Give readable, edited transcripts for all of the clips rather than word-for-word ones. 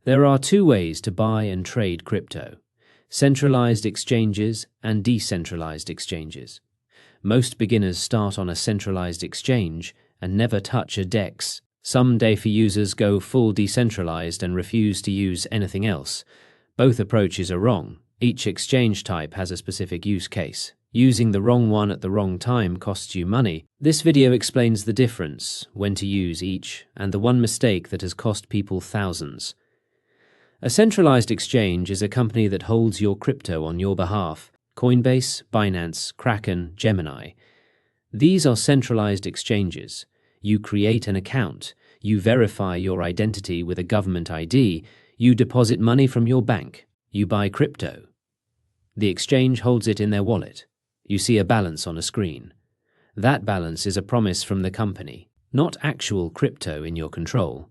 There are two ways to buy and trade crypto: centralized exchanges and decentralized exchanges. Most beginners start on a centralized exchange and never touch a DEX. Some DeFi users go full decentralized and refuse to use anything else. Both approaches are wrong. Each exchange type has a specific use case. Using the wrong one at the wrong time costs you money. This video explains the difference, when to use each, and the one mistake that has cost people thousands. A centralized exchange is a company that holds your crypto on your behalf. Coinbase, Binance, Kraken, Gemini. These are centralized exchanges. You create an account, you verify your identity with a government ID, you deposit money from your bank, you buy crypto. The exchange holds it in their wallet. You see a balance on a screen. That balance is a promise from the company, not actual crypto in your control.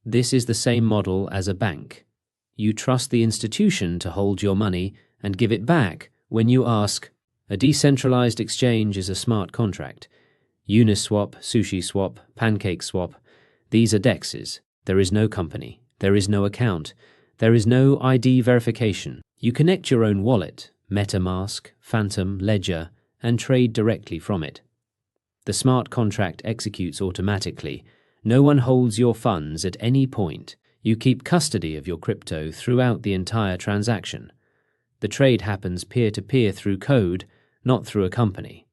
This is the same model as a bank. You trust the institution to hold your money and give it back when you ask. A decentralized exchange is a smart contract. Uniswap, SushiSwap, PancakeSwap. These are DEXs. There is no company. There is no account. There is no ID verification. You connect your own wallet, MetaMask, Phantom, Ledger, and trade directly from it. The smart contract executes automatically. No one holds your funds at any point. You keep custody of your crypto throughout the entire transaction. The trade happens peer-to-peer through code, not through a company.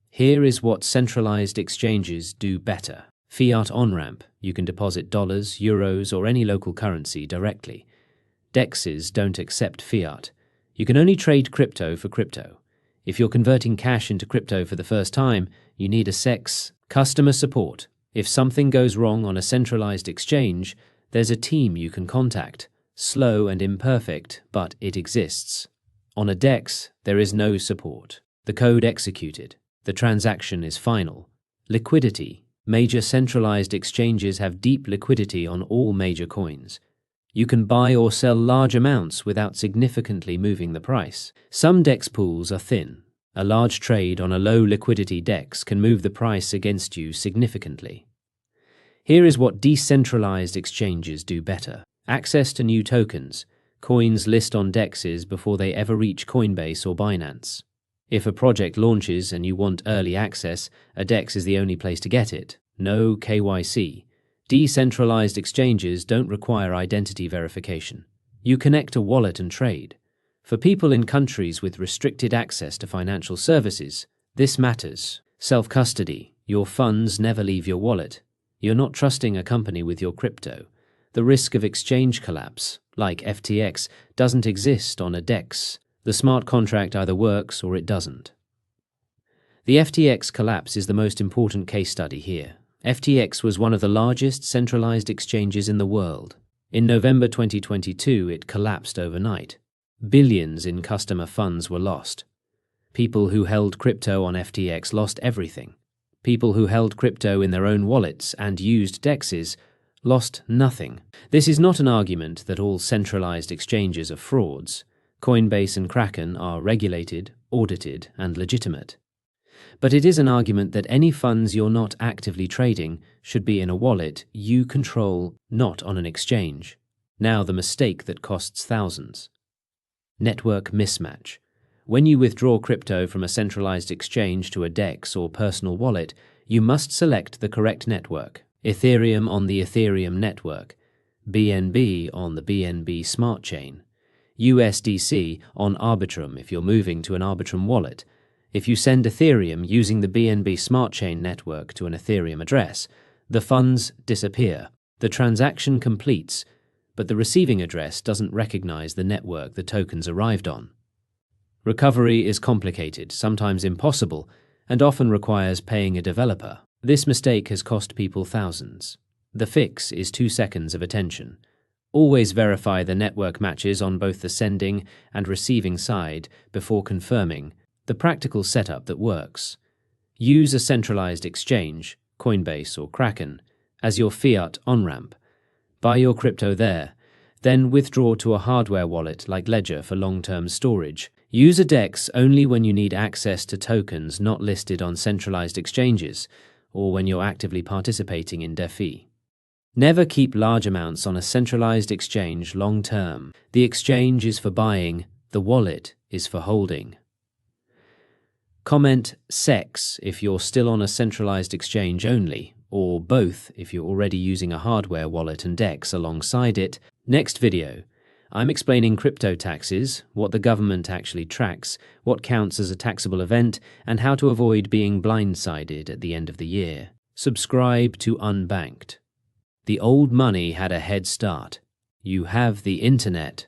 Here is what centralized exchanges do better. Fiat on-ramp. You can deposit dollars, euros, or any local currency directly. DEXs don't accept fiat. You can only trade crypto for crypto. If you're converting cash into crypto for the first time, you need a CEX. Customer support. If something goes wrong on a centralized exchange, there's a team you can contact. Slow and imperfect, but it exists. On a DEX, there is no support. The code executed. The transaction is final. Liquidity. Major centralized exchanges have deep liquidity on all major coins. You can buy or sell large amounts without significantly moving the price. Some DEX pools are thin. A large trade on a low liquidity DEX can move the price against you significantly. Here is what decentralized exchanges do better. Access to new tokens. Coins list on DEXs before they ever reach Coinbase or Binance. If a project launches and you want early access, a DEX is the only place to get it. No KYC. Decentralized exchanges don't require identity verification. You connect a wallet and trade. For people in countries with restricted access to financial services, this matters. Self-custody. Your funds never leave your wallet. You're not trusting a company with your crypto. The risk of exchange collapse, like FTX, doesn't exist on a DEX. The smart contract either works or it doesn't. The FTX collapse is the most important case study here. FTX was one of the largest centralized exchanges in the world. In November 2022, it collapsed overnight. Billions in customer funds were lost. People who held crypto on FTX lost everything. People who held crypto in their own wallets and used DEXs lost nothing. This is not an argument that all centralized exchanges are frauds. Coinbase and Kraken are regulated, audited, and legitimate. But it is an argument that any funds you're not actively trading should be in a wallet you control, not on an exchange. Now the mistake that costs thousands. Network mismatch. When you withdraw crypto from a centralized exchange to a DEX or personal wallet, you must select the correct network. Ethereum on the Ethereum network, BNB on the BNB smart chain, USDC on Arbitrum if you're moving to an Arbitrum wallet. If you send Ethereum using the BNB smart chain network to an Ethereum address, the funds disappear. The transaction completes, but the receiving address doesn't recognize the network the tokens arrived on. Recovery is complicated, sometimes impossible, and often requires paying a developer. This mistake has cost people thousands. The fix is 2 seconds of attention. Always verify the network matches on both the sending and receiving side before confirming. The practical setup that works. Use a centralized exchange, Coinbase or Kraken, as your fiat on-ramp. Buy your crypto there, then withdraw to a hardware wallet like Ledger for long-term storage. Use a DEX only when you need access to tokens not listed on centralized exchanges, or when you're actively participating in DeFi. Never keep large amounts on a centralized exchange long term. The exchange is for buying, the wallet is for holding. Comment CEX if you're still on a centralized exchange only, or both if you're already using a hardware wallet and DEX alongside it. Next video, I'm explaining crypto taxes, what the government actually tracks, what counts as a taxable event, and how to avoid being blindsided at the end of the year. Subscribe to Unbanked. The old money had a head start. You have the internet.